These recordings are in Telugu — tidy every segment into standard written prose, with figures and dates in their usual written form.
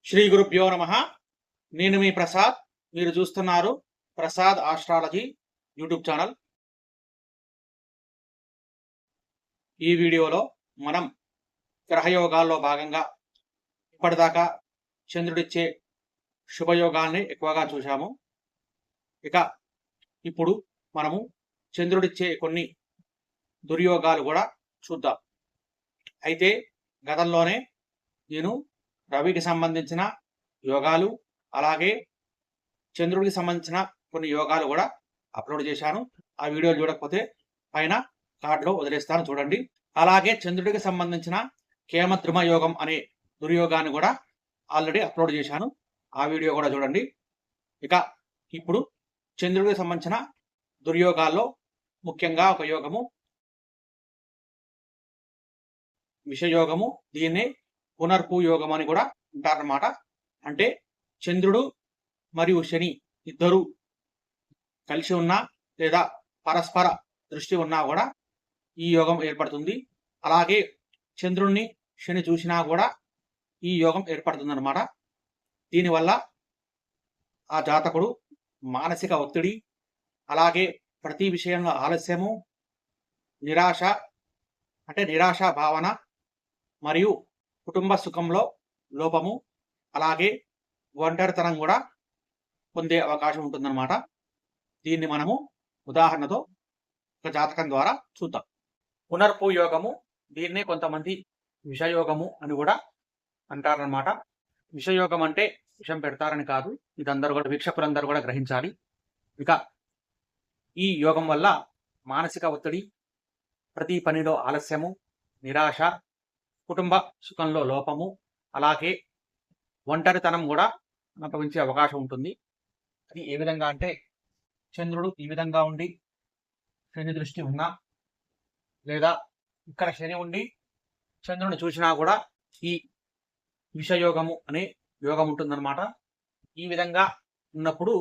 శ్రీ గురుభ్యో నమః. నేను మీ ప్రసాద్. మీరు చూస్తున్నారు ప్రసాద్ ఆస్ట్రాలజీ యూట్యూబ్ ఛానల్. ఈ వీడియోలో మనం గ్రహయోగాల్లో భాగంగా ఇప్పటిదాకా చంద్రుడిచ్చే శుభయోగాల్ని ఎక్కువగా చూశాము. ఇక ఇప్పుడు మనము చంద్రుడిచ్చే కొన్ని దుర్యోగాలు కూడా చూద్దాం. అయితే గతంలోనే నేను రవికి సంబంధించిన యోగాలు, అలాగే చంద్రుడికి సంబంధించిన కొన్ని యోగాలు కూడా అప్లోడ్ చేశాను. ఆ వీడియోలు చూడకపోతే పైన కార్డులో వదిలేస్తాను, చూడండి. అలాగే చంద్రుడికి సంబంధించిన కేమద్రుమ యోగం అనే దుర్యోగాన్ని కూడా ఆల్రెడీ అప్లోడ్ చేశాను. ఆ వీడియో కూడా చూడండి. ఇక ఇప్పుడు చంద్రుడికి సంబంధించిన దుర్యోగాల్లో ముఖ్యంగా ఒక యోగము విషయోగము. దీన్ని పునర్పు యోగం అని కూడా అంటారన్నమాట. అంటే చంద్రుడు మరియు శని ఇద్దరు కలిసి ఉన్నా లేదా పరస్పర దృష్టి ఉన్నా కూడా ఈ యోగం ఏర్పడుతుంది. అలాగే చంద్రుణ్ణి శని చూసినా కూడా ఈ యోగం ఏర్పడుతుంది అన్నమాట. దీనివల్ల ఆ జాతకుడు మానసిక ఒత్తిడి, అలాగే ప్రతి విషయంలో ఆలస్యము, నిరాశ భావన మరియు కుటుంబ సుఖంలో లోపము, అలాగే ఒంటరితనం కూడా పొందే అవకాశం ఉంటుందన్నమాట. దీన్ని మనము ఉదాహరణతో ఒక జాతకం ద్వారా చూద్దాం. పునర్పు యోగము, దీన్నే కొంతమంది విషయోగము అని కూడా అంటారనమాట. విషయోగం అంటే విషం పెడతారని కాదు, ఇదందరూ కూడా వీక్షకులందరూ కూడా గ్రహించాలి. ఇక ఈ యోగం వల్ల మానసిక ఒత్తిడి, ప్రతి పనిలో ఆలస్యము, నిరాశ, కుటుంబ సుఖంలో లోపము, అలాగే ఒంటరితనం కూడా అనుభవించే అవకాశం ఉంటుంది. అది ఏ విధంగా అంటే చంద్రుడు ఈ విధంగా ఉండి శని దృష్టి ఉన్నా, లేదా ఇక్కడ శని ఉండి చంద్రుని చూసినా కూడా ఈ విషయోగము అనే యోగం ఉంటుందన్నమాట. ఈ విధంగా ఉన్నప్పుడు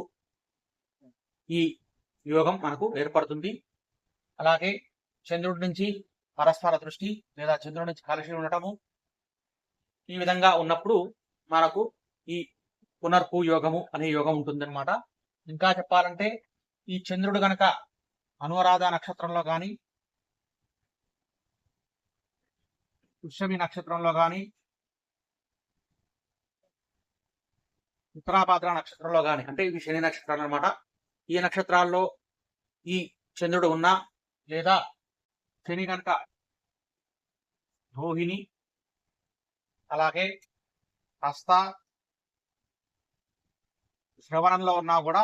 ఈ యోగం మనకు ఏర్పడుతుంది. అలాగే చంద్రుడి నుంచి పరస్పర దృష్టి లేదా చంద్రుడి నుంచి కలిసి ఉండటము, ఈ విధంగా ఉన్నప్పుడు మనకు ఈ పునర్పు యోగము అనే యోగం ఉంటుందన్నమాట. ఇంకా చెప్పాలంటే ఈ చంద్రుడు గనక అనురాధ నక్షత్రంలో కానీ, పుష్యమి నక్షత్రంలో కానీ, ఉత్తరాభాద్ర నక్షత్రంలో కానీ, అంటే ఇవి శని నక్షత్రాలు అనమాట. ఈ నక్షత్రాల్లో ఈ చంద్రుడు ఉన్నా, లేదా శని కనుక రోహిణి, అలాగే హస్త, శ్రవణంలో ఉన్నా కూడా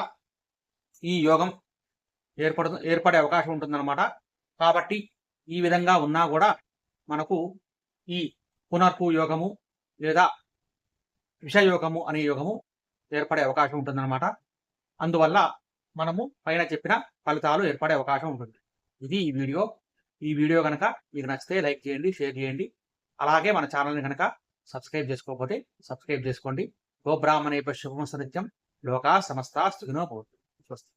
ఈ యోగం ఏర్పడే అవకాశం ఉంటుందన్నమాట. కాబట్టి ఈ విధంగా ఉన్నా కూడా మనకు ఈ పునర్పు యోగము లేదా విషయోగము అనే యోగము ఏర్పడే అవకాశం ఉంటుందన్నమాట. అందువల్ల మనము పైన చెప్పిన ఫలితాలు ఏర్పడే అవకాశం ఉంటుంది. ఇది ఈ వీడియో కనుక మీకు నచ్చితే లైక్ చేయండి, షేర్ చేయండి. అలాగే మన ఛానల్ని కనుక సబ్స్క్రైబ్ చేసుకోకపోతే సబ్స్క్రైబ్ చేసుకోండి. గోబ్రాహ్మణే శుభమస్తు నిత్యం. లోకా సమస్తా సుఖినో భవంతు. స్వస్తి.